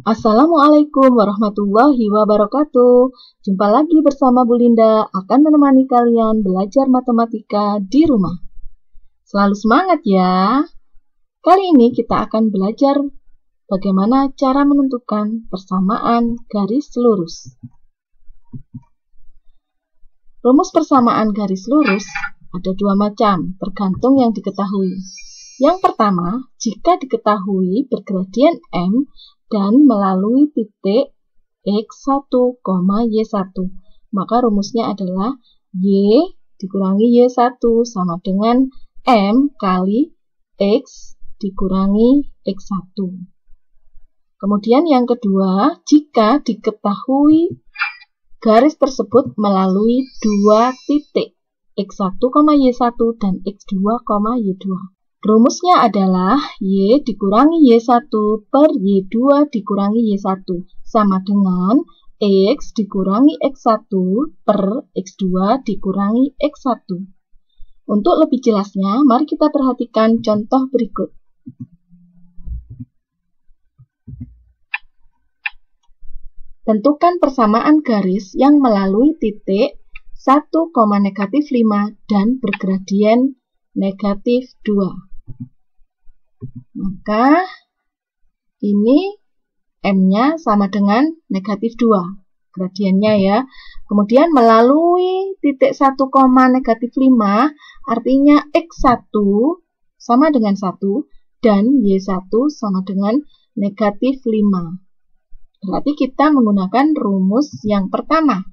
Assalamualaikum warahmatullahi wabarakatuh. Jumpa lagi bersama Bu Linda akan menemani kalian belajar matematika di rumah. Selalu semangat ya. Kali ini kita akan belajar bagaimana cara menentukan persamaan garis lurus. Rumus persamaan garis lurus ada dua macam, tergantung yang diketahui. Yang pertama, jika diketahui bergradien M dan melalui titik X1, Y1, maka rumusnya adalah Y dikurangi Y1 sama dengan M kali X dikurangi X1. Kemudian yang kedua, jika diketahui garis tersebut melalui dua titik X1, Y1 dan X2, Y2. Rumusnya adalah Y dikurangi Y1 per Y2 dikurangi Y1 sama dengan X dikurangi X1 per X2 dikurangi X1. Untuk lebih jelasnya, mari kita perhatikan contoh berikut. Tentukan persamaan garis yang melalui titik 1, -5 dan bergradien -2. Maka ini M-nya sama dengan -2, gradiennya ya. Kemudian melalui titik 1, -5 artinya X1 sama dengan 1 dan Y1 sama dengan -5. Berarti kita menggunakan rumus yang pertama,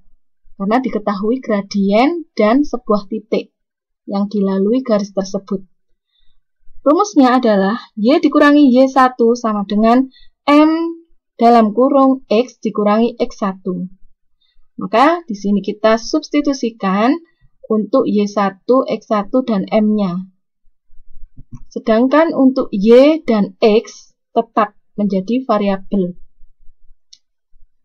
karena diketahui gradien dan sebuah titik yang dilalui garis tersebut. Rumusnya adalah Y dikurangi Y1 sama dengan M dalam kurung X dikurangi X1. Maka di sini kita substitusikan untuk Y1, X1, dan M-nya. Sedangkan untuk Y dan X tetap menjadi variabel.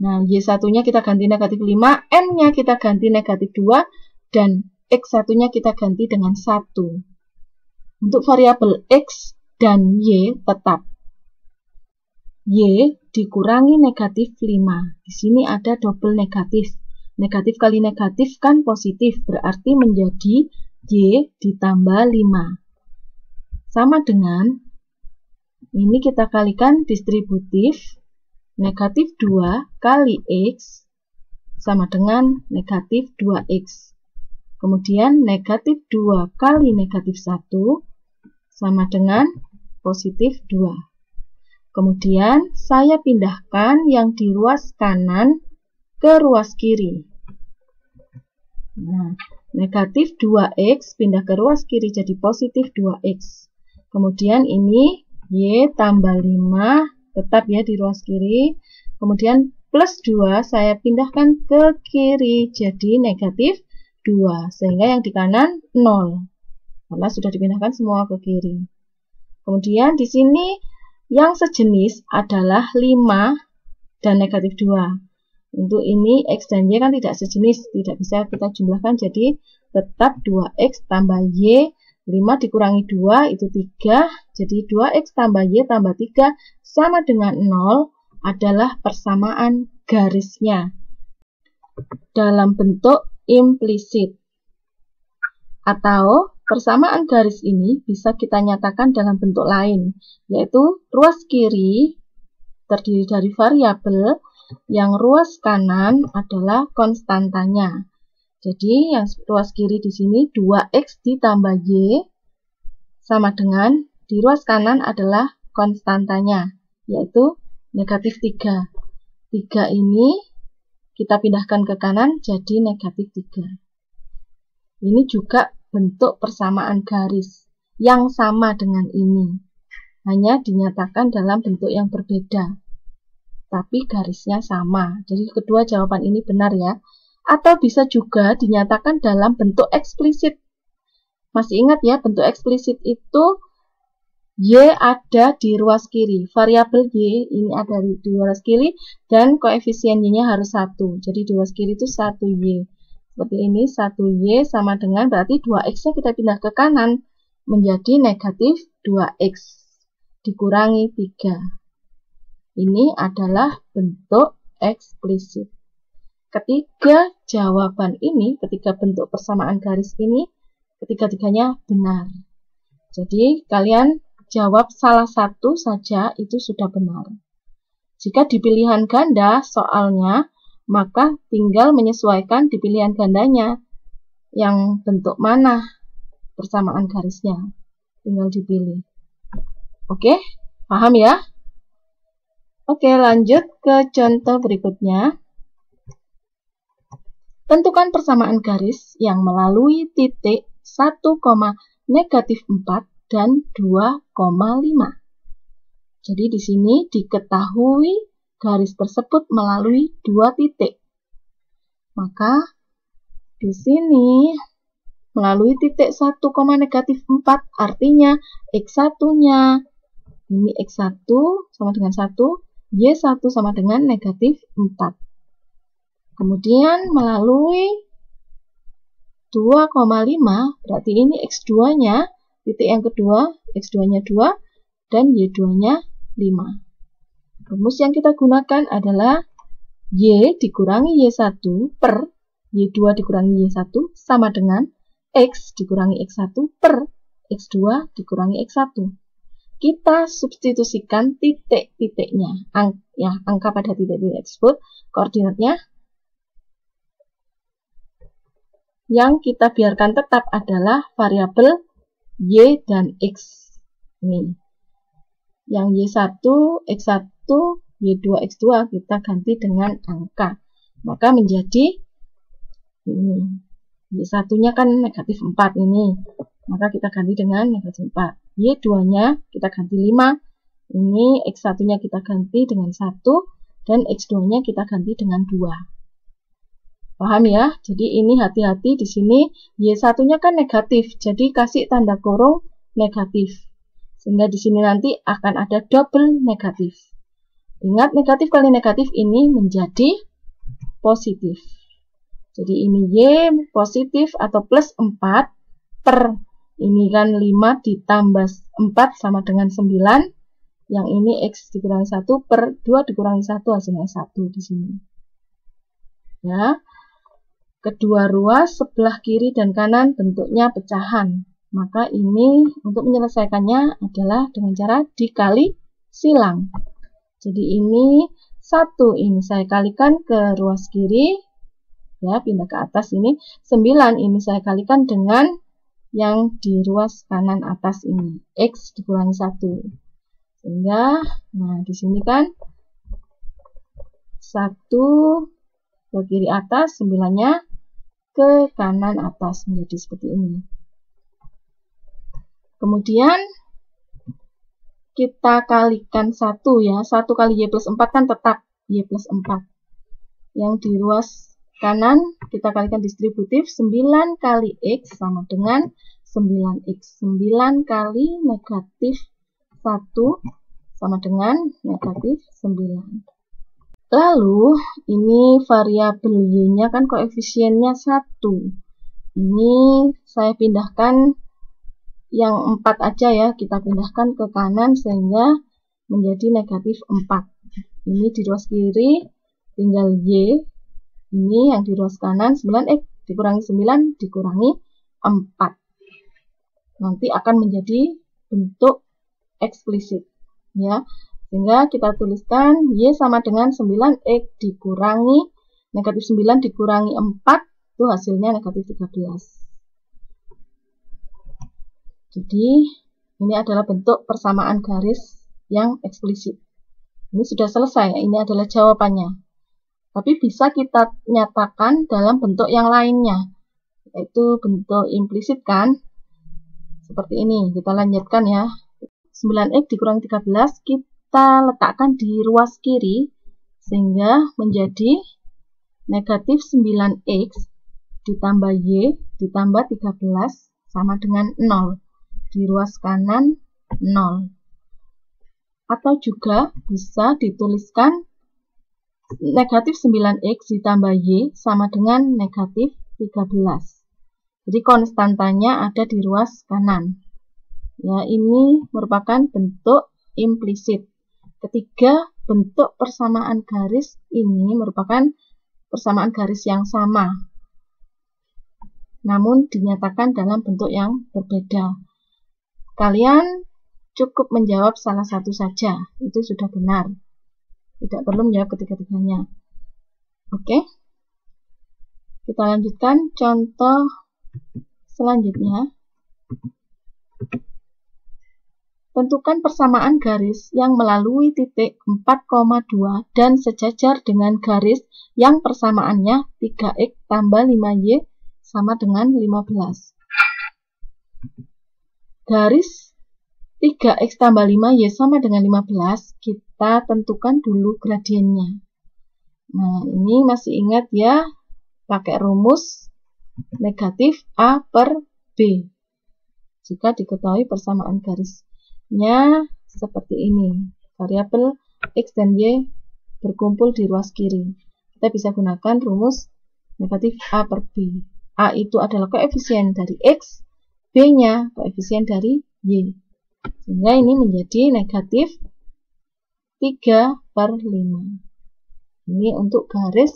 Nah, Y1-nya kita ganti -5, M-nya kita ganti -2, dan X1-nya kita ganti dengan 1. Untuk variabel X dan Y tetap. Y dikurangi -5. Di sini ada double negatif. Negatif kali negatif kan positif, berarti menjadi Y ditambah 5. Sama dengan, ini kita kalikan distributif, -2 kali X sama dengan -2X. Kemudian -2 kali -1 sama dengan +2. Kemudian saya pindahkan yang di ruas kanan ke ruas kiri. Nah, -2X pindah ke ruas kiri jadi +2X. Kemudian ini Y tambah 5 tetap ya di ruas kiri. Kemudian +2 saya pindahkan ke kiri jadi -2, sehingga yang di kanan 0. Karena sudah dipindahkan semua ke kiri. Kemudian di sini yang sejenis adalah 5 dan -2. Untuk ini X dan Y kan tidak sejenis, tidak bisa kita jumlahkan, jadi tetap 2X tambah Y, 5 dikurangi 2 itu 3, jadi 2X tambah Y tambah 3 sama dengan 0 adalah persamaan garisnya dalam bentuk implisit. Atau persamaan garis ini bisa kita nyatakan dalam bentuk lain, yaitu ruas kiri terdiri dari variabel, yang ruas kanan adalah konstantanya. Jadi yang ruas kiri di sini 2X ditambah Y sama dengan di ruas kanan adalah konstantanya, yaitu -3. 3 ini kita pindahkan ke kanan jadi -3. Ini juga bentuk persamaan garis yang sama dengan ini, hanya dinyatakan dalam bentuk yang berbeda, tapi garisnya sama. Jadi kedua jawaban ini benar ya. Atau bisa juga dinyatakan dalam bentuk eksplisit. Masih ingat ya, bentuk eksplisit itu Y ada di ruas kiri, variabel Y ini ada di ruas kiri, dan koefisien Y-nya harus 1. Jadi di ruas kiri itu 1Y. Seperti ini, 1Y sama dengan, berarti 2X-nya kita pindah ke kanan, menjadi -2X, dikurangi 3. ini adalah bentuk eksplisit. Ketiga jawaban ini, ketiga bentuk persamaan garis ini, ketiga-tiganya benar. Jadi kalian jawab salah satu saja itu sudah benar. Jika di pilihan ganda soalnya, maka tinggal menyesuaikan di pilihan gandanya. Yang bentuk mana persamaan garisnya? Tinggal dipilih. Oke, paham ya? Oke, lanjut ke contoh berikutnya. Tentukan persamaan garis yang melalui titik 1, negatif 4 dan 2,5. Jadi di sini diketahui garis tersebut melalui dua titik. Maka di sini melalui titik 1, negatif 4 artinya X1-nya ini X1 sama dengan 1, Y1 sama dengan negatif 4. Kemudian melalui 2,5 berarti ini X2-nya, titik yang kedua, X2-nya 2 dan Y2-nya 5. Rumus yang kita gunakan adalah Y dikurangi Y1 per Y2 dikurangi Y1 sama dengan X dikurangi X1 per X2 dikurangi X1. Kita substitusikan titik-titiknya, angka pada titik-titik tersebut, koordinatnya. Yang kita biarkan tetap adalah variabel Y dan X. Ini. Yang Y1, X1, Y2, X2 kita ganti dengan angka. Maka menjadi ini. Y1-nya kan negatif 4 ini. Maka kita ganti dengan negatif 4. Y2-nya kita ganti 5. Ini X1-nya kita ganti dengan 1. Dan X2-nya kita ganti dengan 2. Paham ya? Jadi ini hati-hati di sini Y1-nya kan negatif, jadi kasih tanda kurung negatif. Sehingga di sini nanti akan ada double negatif. Ingat, negatif kali negatif ini menjadi positif. Jadi ini Y positif atau plus 4 per ini kan 5 ditambah 4 sama dengan 9. Yang ini X dikurangi 1 per 2 dikurangi 1 hasilnya 1 di sini. Ya. Kedua ruas sebelah kiri dan kanan bentuknya pecahan. Maka ini untuk menyelesaikannya adalah dengan cara dikali silang. Jadi ini 1 ini saya kalikan ke ruas kiri. Ya, pindah ke atas ini. 9 ini saya kalikan dengan yang di ruas kanan atas ini. X dikurangi 1. Sehingga, nah di sini kan 1 ke kiri atas, 9-nya ke kanan atas menjadi seperti ini. Kemudian kita kalikan 1 ya. 1 kali Y plus 4 kan tetap Y plus 4. Yang di ruas kanan kita kalikan distributif. 9 kali X sama dengan 9X. 9 kali negatif 1 sama dengan negatif 9. Lalu, ini variabel Y-nya kan koefisiennya 1. Ini saya pindahkan yang 4 aja ya, kita pindahkan ke kanan sehingga menjadi negatif 4. Ini di ruas kiri, tinggal Y. Ini yang di ruas kanan, 9X dikurangi 9 dikurangi 4. Nanti akan menjadi bentuk eksplisit. Ya. Sehingga kita tuliskan Y sama dengan 9X dikurangi negatif 9 dikurangi 4, itu hasilnya negatif 13. Jadi, ini adalah bentuk persamaan garis yang eksplisit. Ini sudah selesai, ini adalah jawabannya. Tapi bisa kita nyatakan dalam bentuk yang lainnya, yaitu bentuk implisit kan. Seperti ini, kita lanjutkan ya. 9X dikurangi 13, kita letakkan di ruas kiri sehingga menjadi negatif 9X ditambah Y ditambah 13 sama dengan 0. Di ruas kanan 0. Atau juga bisa dituliskan negatif 9X ditambah Y sama dengan negatif 13. Jadi konstantanya ada di ruas kanan. Ya, ini merupakan bentuk implisit. Ketiga bentuk persamaan garis ini merupakan persamaan garis yang sama, namun dinyatakan dalam bentuk yang berbeda. Kalian cukup menjawab salah satu saja, itu sudah benar. Tidak perlu menjawab ketiga-tiganya. Oke, kita lanjutkan contoh selanjutnya. Tentukan persamaan garis yang melalui titik 4,2 dan sejajar dengan garis yang persamaannya 3x tambah 5y sama dengan 15. Garis 3x tambah 5y sama dengan 15, kita tentukan dulu gradiennya. Nah, ini masih ingat ya, pakai rumus negatif A per B. Jika diketahui persamaan garisnya seperti ini, variabel X dan Y berkumpul di ruas kiri. Kita bisa gunakan rumus negatif A per B. A itu adalah koefisien dari X, B-nya koefisien dari Y. Sehingga ini menjadi negatif 3 per 5. Ini untuk garis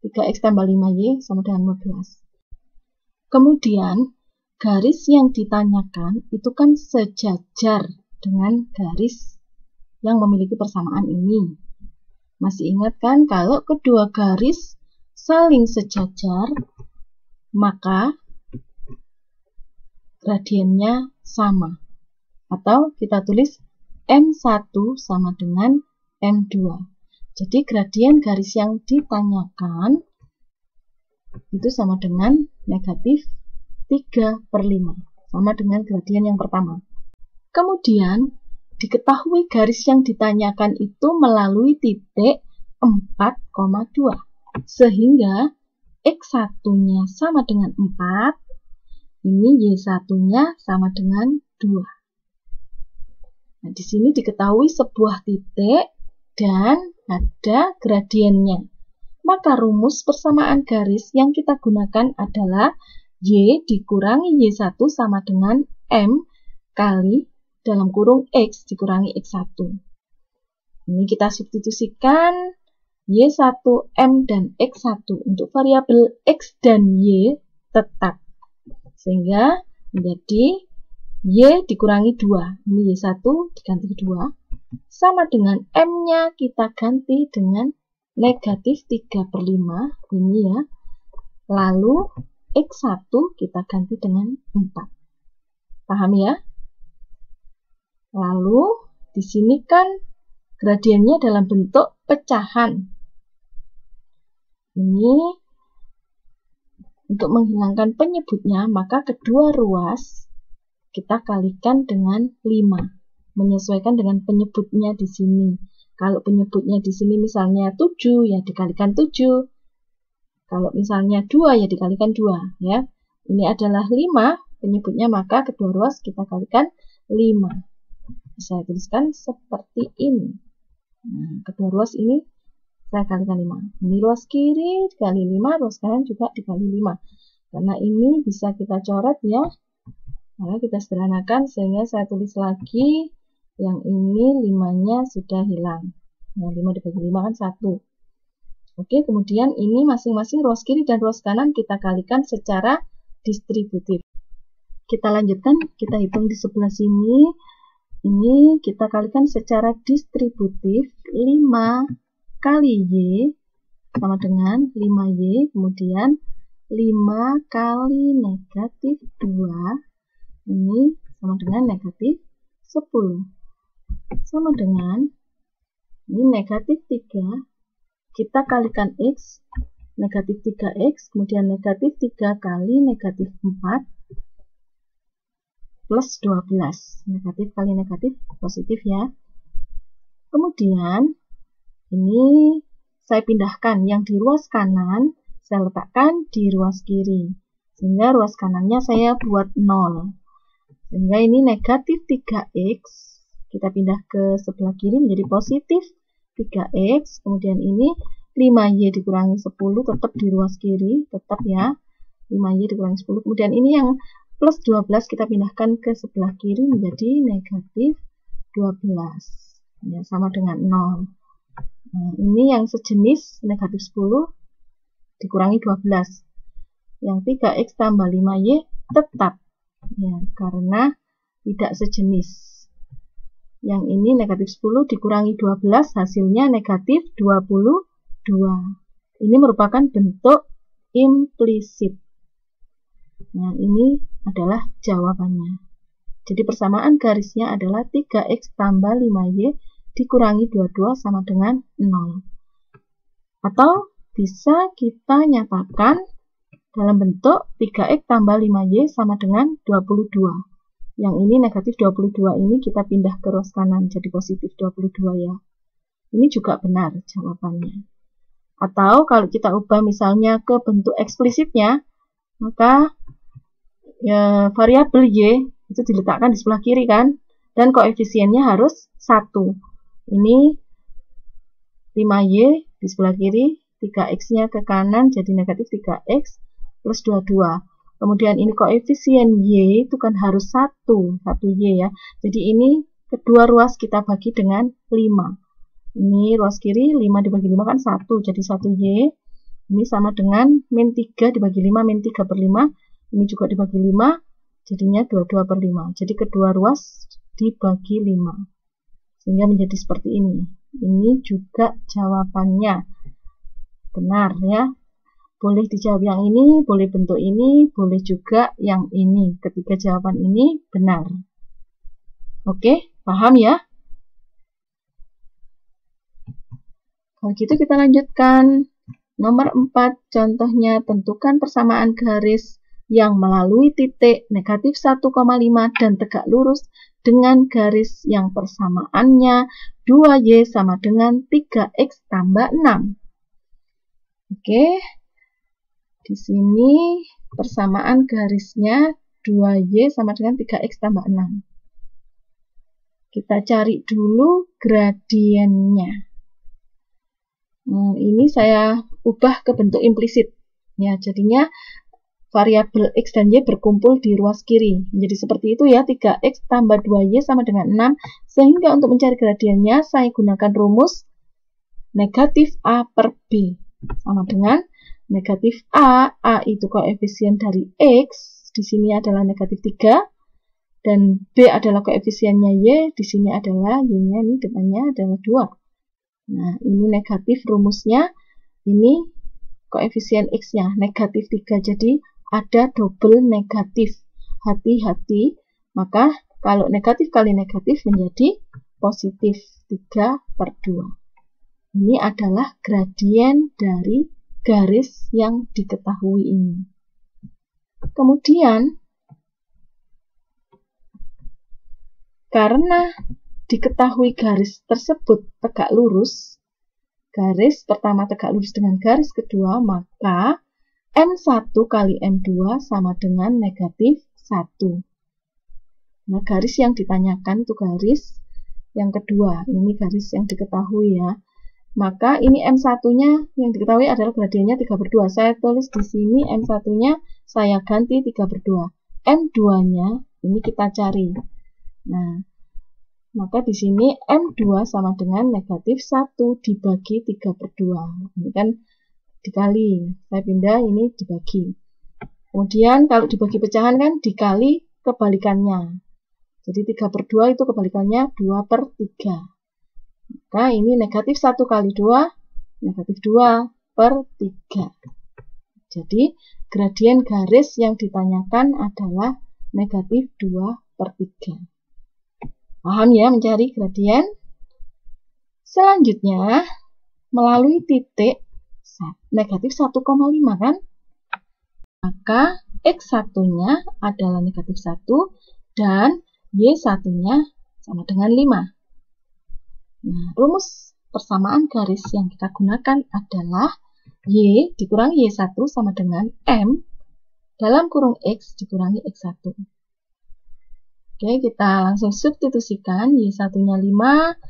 3x tambah 5y sama dengan 15. Kemudian, garis yang ditanyakan itu kan sejajar dengan garis yang memiliki persamaan ini. Masih ingat kan, kalau kedua garis saling sejajar, maka gradiennya sama. Atau kita tulis M1 sama dengan M2. Jadi gradien garis yang ditanyakan itu sama dengan negatif 3 per 5. Sama dengan gradien yang pertama. Kemudian, diketahui garis yang ditanyakan itu melalui titik 4,2. Sehingga X1-nya sama dengan 4, ini Y1-nya sama dengan 2. Nah, di sini diketahui sebuah titik dan ada gradiennya. Maka rumus persamaan garis yang kita gunakan adalah Y dikurangi Y1 sama dengan M kali dalam kurung X dikurangi X1. Ini kita substitusikan Y1, M, dan X1 untuk variabel X dan Y tetap. Sehingga menjadi Y dikurangi 2. Ini Y1 diganti 2. Sama dengan M-nya kita ganti dengan negatif 3 per 5. Ini ya. Lalu X1 kita ganti dengan 4. Paham ya? Lalu di sini kan gradiennya dalam bentuk pecahan. Ini untuk menghilangkan penyebutnya, maka kedua ruas kita kalikan dengan 5. Menyesuaikan dengan penyebutnya di sini. Kalau penyebutnya di sini misalnya 7, ya dikalikan 7. Kalau misalnya 2, ya dikalikan 2. Ya. Ini adalah 5 penyebutnya, maka kedua ruas kita kalikan 5. Saya tuliskan seperti ini. Nah, kedua ruas ini saya kalikan 5. Ini ruas kiri dikali 5, ruas kanan juga dikali 5. Karena ini bisa kita coret ya. Maka kita sederhanakan sehingga saya tulis lagi yang ini 5-nya sudah hilang. Nah, 5 dibagi 5 kan 1. Oke, kemudian ini masing-masing ruas kiri dan ruas kanan kita kalikan secara distributif. Kita lanjutkan, kita hitung di sebelah sini. Ini kita kalikan secara distributif. 5 kali Y sama dengan 5Y, kemudian 5 kali negatif 2, ini sama dengan negatif 10. Sama dengan, ini negatif 3, kita kalikan X, negatif 3X, kemudian negatif 3 kali negatif 4, plus 12. Negatif kali negatif, positif ya. Kemudian, ini saya pindahkan yang di ruas kanan, saya letakkan di ruas kiri. Sehingga ruas kanannya saya buat 0. Sehingga ini negatif 3X, kita pindah ke sebelah kiri menjadi positif 3X. Kemudian ini 5Y dikurangi 10, tetap di ruas kiri, tetap ya. 5Y dikurangi 10. Kemudian ini yang plus 12 kita pindahkan ke sebelah kiri menjadi negatif 12. Ya, sama dengan 0. Nah, ini yang sejenis negatif 10 dikurangi 12. Yang 3x tambah 5y tetap. Ya, karena tidak sejenis. Yang ini negatif 10 dikurangi 12, hasilnya negatif 22. Ini merupakan bentuk implisit. Nah, ini adalah jawabannya. Jadi persamaan garisnya adalah 3x tambah 5y dikurangi 22 sama dengan 0. Atau bisa kita nyatakan dalam bentuk 3x tambah 5y sama dengan 22. Yang ini negatif 22 ini kita pindah ke ruas kanan jadi positif 22 ya. Ini juga benar jawabannya. Atau kalau kita ubah misalnya ke bentuk eksplisitnya, maka ya, variabel y itu diletakkan di sebelah kiri kan, dan koefisiennya harus 1. Ini 5y di sebelah kiri, 3x-nya ke kanan jadi negatif 3x plus 22. Kemudian ini koefisien y itu kan harus 1y ya. Jadi ini kedua ruas kita bagi dengan 5. Ini ruas kiri 5 dibagi 5 kan 1, jadi 1y. Ini sama dengan min 3 dibagi 5, min 3 per 5. Ini juga dibagi 5. Jadinya 22 per 5. Jadi kedua ruas dibagi 5. Sehingga menjadi seperti ini. Ini juga jawabannya. Benar ya. Boleh dijawab yang ini, boleh bentuk ini, boleh juga yang ini. Ketiga jawaban ini benar. Oke, paham ya? Kalau gitu kita lanjutkan. Nomor 4, contohnya tentukan persamaan garis yang melalui titik negatif 1,5 dan tegak lurus dengan garis yang persamaannya 2y sama dengan 3x tambah 6. Oke, di sini persamaan garisnya 2y sama dengan 3x tambah 6. Kita cari dulu gradiennya. Ini saya ubah ke bentuk implisit. Ya, jadinya variabel x dan y berkumpul di ruas kiri. Menjadi seperti itu ya, 3x tambah 2y sama dengan 6. Sehingga untuk mencari gradiennya, saya gunakan rumus negatif a per b. Sama dengan negatif a itu koefisien dari x, di sini adalah negatif 3. Dan b adalah koefisiennya y, di sini adalah y-nya, ini depannya adalah 2. Nah, ini negatif rumusnya, ini koefisien x-nya, negatif 3. Jadi, ada double negatif. Hati-hati, maka kalau negatif kali negatif menjadi positif 3 per 2. Ini adalah gradien dari garis yang diketahui ini. Kemudian, karena diketahui garis tersebut tegak lurus, garis pertama tegak lurus dengan garis kedua, maka M1 kali M2 sama dengan negatif 1. Nah, garis yang ditanyakan itu garis yang kedua. Ini garis yang diketahui ya. Maka ini M1-nya yang diketahui adalah gradiennya 3 per 2. Saya tulis di sini M1-nya saya ganti 3 per 2. M2-nya ini kita cari. Nah, maka di sini M2 sama dengan negatif 1 dibagi 3 per 2. Ini kan dikali, saya pindah ini dibagi. Kemudian kalau dibagi pecahan kan dikali kebalikannya. Jadi 3 per 2 itu kebalikannya 2 per 3. Maka ini negatif 1 kali 2, negatif 2 per 3. Jadi gradien garis yang ditanyakan adalah negatif 2 per 3. Paham ya mencari gradien? Selanjutnya, melalui titik negatif 1,5 kan? Maka x1-nya adalah negatif 1 dan y1-nya sama dengan 5. Nah, rumus persamaan garis yang kita gunakan adalah y dikurangi y1 sama dengan m dalam kurung x dikurangi x1. Oke, kita langsung substitusikan. Y1-nya 5,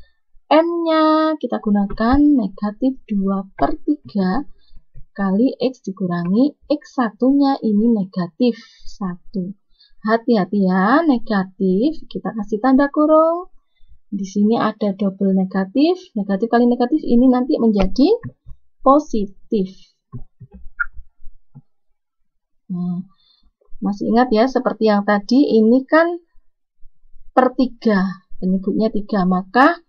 M-nya kita gunakan negatif 2 per 3 kali X dikurangi X1-nya ini negatif 1. Hati-hati ya, negatif. Kita kasih tanda kurung. Di sini ada double negatif. Negatif kali negatif ini nanti menjadi positif. Nah, masih ingat ya, seperti yang tadi, ini kan per 3, penyebutnya 3, maka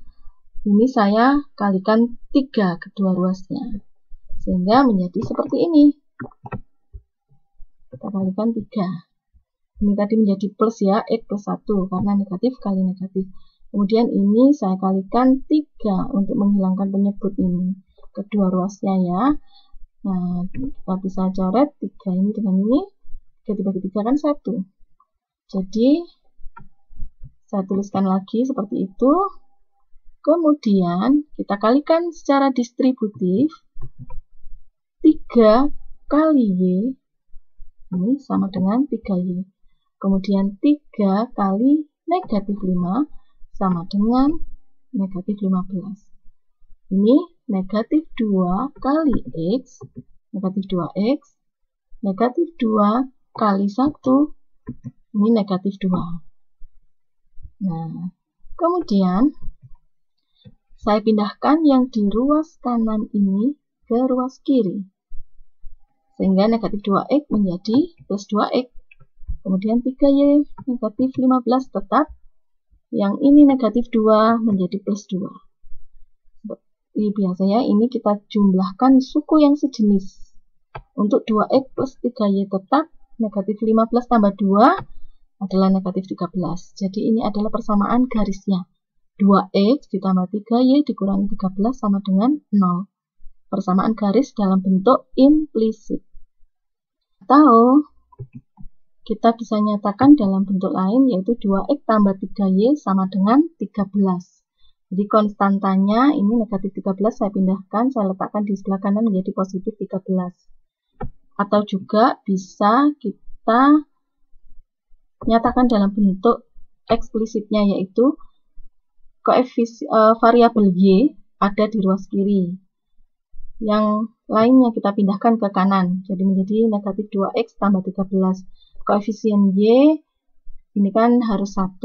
ini saya kalikan 3 kedua ruasnya, sehingga menjadi seperti ini. Kita kalikan 3. Ini tadi menjadi plus ya, X plus 1, karena negatif kali negatif. Kemudian ini saya kalikan 3 untuk menghilangkan penyebut ini, kedua ruasnya ya. Nah, kita bisa coret 3 ini dengan ini. 3 dibagi 3 kan 1. Jadi, saya tuliskan lagi seperti itu. Kemudian, kita kalikan secara distributif. 3 kali Y, ini sama dengan 3Y. Kemudian 3 kali negatif 5, sama dengan negatif 15. Ini negatif 2 kali X, negatif 2X, negatif 2 kali 1, ini negatif 2. Nah, kemudian saya pindahkan yang di ruas kanan ini ke ruas kiri, sehingga negatif 2X menjadi plus 2X. Kemudian 3Y negatif 15 tetap, yang ini negatif 2 menjadi plus 2. Biasanya ini kita jumlahkan suku yang sejenis. Untuk 2X plus 3Y tetap, negatif 15 tambah 2 adalah negatif 13. Jadi ini adalah persamaan garisnya. 2X ditambah 3Y dikurangi 13 sama dengan 0. Persamaan garis dalam bentuk implisit. Atau kita bisa nyatakan dalam bentuk lain, yaitu 2X tambah 3Y sama dengan 13. Jadi konstantanya ini negatif 13 saya pindahkan, saya letakkan di sebelah kanan menjadi positif 13. Atau juga bisa kita nyatakan dalam bentuk eksplisitnya, yaitu variabel Y ada di ruas kiri. Yang lainnya kita pindahkan ke kanan, jadi menjadi negatif 2X tambah 13. Koefisien Y ini kan harus 1.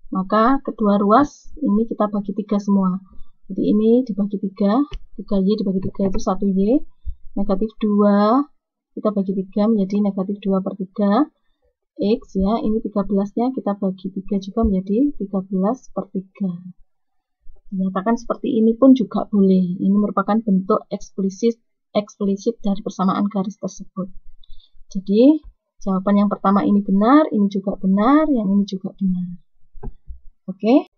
Maka kedua ruas ini kita bagi 3 semua. Jadi ini dibagi 3, 3Y dibagi 3 itu 1Y. Negatif 2 kita bagi 3 menjadi negatif 2 per 3. X ya, ini 13-nya kita bagi 3 juga menjadi 13 per 3. Dinyatakan seperti ini pun juga boleh. Ini merupakan bentuk eksplisit dari persamaan garis tersebut. Jadi, jawaban yang pertama ini benar, ini juga benar, yang ini juga benar. Oke.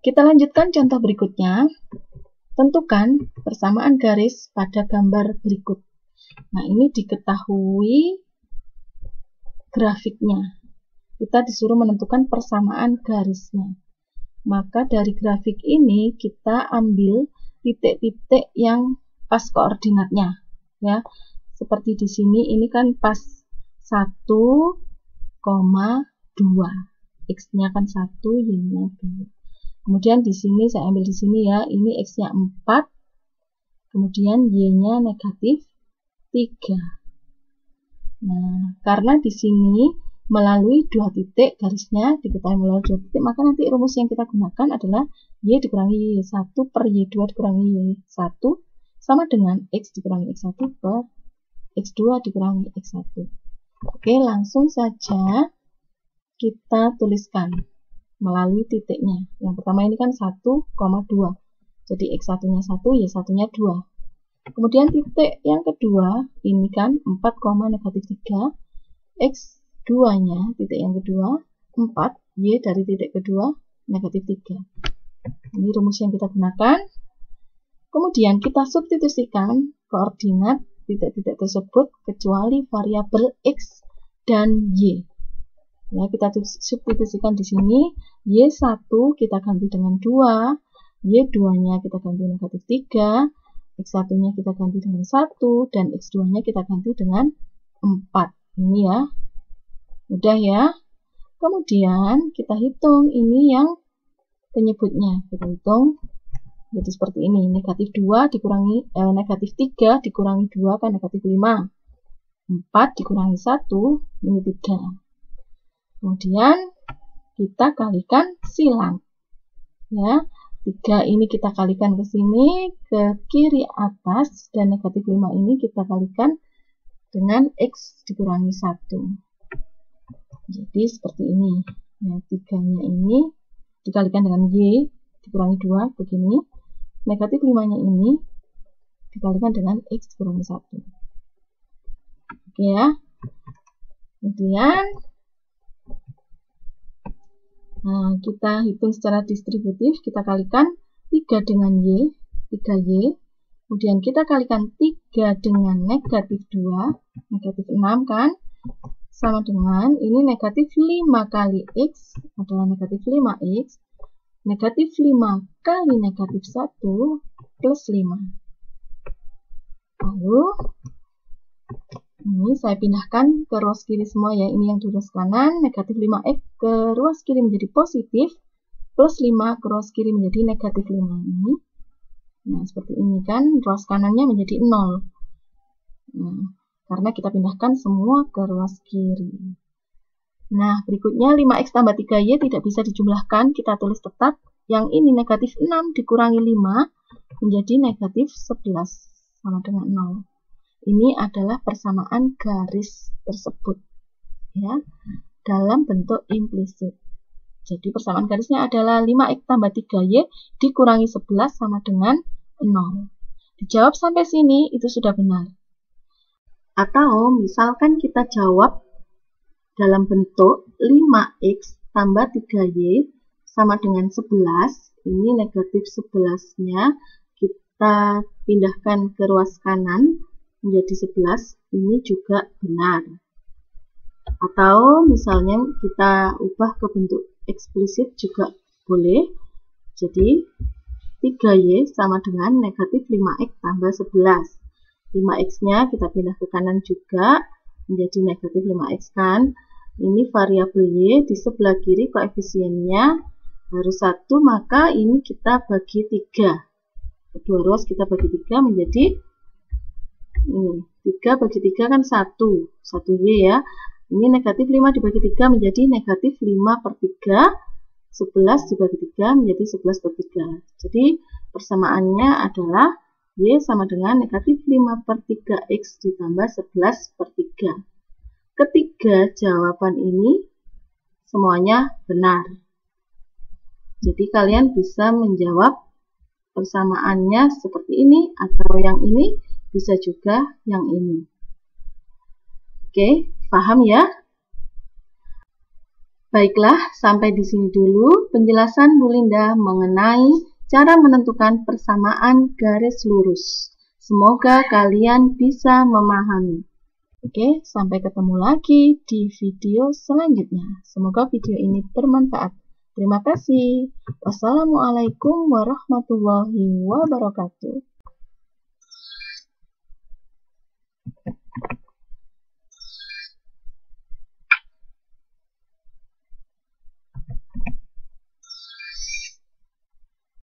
Kita lanjutkan contoh berikutnya. Tentukan persamaan garis pada gambar berikut. Nah, ini diketahui grafiknya. Kita disuruh menentukan persamaan garisnya. Maka dari grafik ini kita ambil titik-titik yang pas koordinatnya, ya. Seperti di sini ini kan pas 1,2. X-nya kan 1, Y-nya 2. Kemudian di sini saya ambil di sini ya, ini X-nya 4. Kemudian Y-nya negatif 3. Nah, karena di sini melalui 2 titik garisnya diketahui melalui 2 titik, maka nanti rumus yang kita gunakan adalah Y dikurangi Y1 per Y2 dikurangi Y1 sama dengan X dikurangi X1 per X2 dikurangi X1. Oke, langsung saja kita tuliskan melalui titiknya. Yang pertama ini kan 1,2. Jadi X1-nya 1, Y1-nya 2. Kemudian titik yang kedua, ini kan 4, negatif 3, X2-nya, titik yang kedua, 4, Y dari titik kedua, negatif 3. Ini rumus yang kita gunakan. Kemudian kita substitusikan koordinat titik-titik tersebut kecuali variabel X dan Y. Ya, kita substitusikan di sini, Y1 kita ganti dengan 2, Y2-nya kita ganti negatif 3, X1-nya kita ganti dengan 1, dan X2-nya kita ganti dengan 4. Ini ya. Mudah ya. Kemudian kita hitung ini yang penyebutnya. Kita hitung jadi seperti ini. Negatif 2 dikurangi negatif 3 dikurangi 2 kan negatif 5. 4 dikurangi 1 ini 3. Kemudian kita kalikan silang. Ya, 3 ini kita kalikan ke sini, ke kiri atas, dan negatif 5 ini kita kalikan dengan X dikurangi 1. Jadi seperti ini. Ya, 3-nya ini dikalikan dengan Y dikurangi 2, begini. Negatif 5-nya ini dikalikan dengan X dikurangi 1. Oke ya. Kemudian kita hitung secara distributif, kita kalikan 3 dengan Y, 3Y. Kemudian kita kalikan 3 dengan negatif 2, negatif 6 kan? Sama dengan, ini negatif 5 kali X adalah negatif 5X. Negatif 5 kali negatif 1 plus 5. Lalu, ini saya pindahkan ke ruas kiri semua ya. Ini yang di ruas kanan, negatif 5X ke ruas kiri menjadi positif, plus 5 ke ruas kiri menjadi negatif 5 ini. Nah, seperti ini kan, ruas kanannya menjadi 0. Nah, karena kita pindahkan semua ke ruas kiri. Nah, berikutnya 5X tambah 3Y tidak bisa dijumlahkan, kita tulis tetap. Yang ini negatif 6 dikurangi 5 menjadi negatif 11, sama dengan 0. Ini adalah persamaan garis tersebut, ya, dalam bentuk implisit. Jadi persamaan garisnya adalah 5X tambah 3Y dikurangi 11 sama dengan 0. Dijawab sampai sini, itu sudah benar. Atau misalkan kita jawab dalam bentuk 5X tambah 3Y sama dengan 11, ini negatif 11-nya kita pindahkan ke ruas kanan menjadi 11, ini juga benar. Atau misalnya kita ubah ke bentuk eksplisit juga boleh. Jadi 3Y sama dengan negatif 5X tambah 11. 5X-nya kita pindah ke kanan juga menjadi negatif 5X kan. Ini variabel Y, di sebelah kiri koefisiennya harus 1, maka ini kita bagi 3. Kedua ruas kita bagi 3 menjadi ini, 3 bagi 3 kan 1Y ya. Ini negatif 5 dibagi 3 menjadi negatif 5 per 3. 11 dibagi 3 menjadi 11 per 3. Jadi persamaannya adalah Y sama dengan negatif 5 per 3X ditambah 11 per 3. Ketiga jawaban ini semuanya benar. Jadi kalian bisa menjawab persamaannya seperti ini, atau yang ini, bisa juga yang ini. Oke, paham ya? Baiklah, sampai di sini dulu penjelasan Bu Linda mengenai cara menentukan persamaan garis lurus. Semoga kalian bisa memahami. Oke, sampai ketemu lagi di video selanjutnya. Semoga video ini bermanfaat. Terima kasih. Wassalamualaikum warahmatullahi wabarakatuh.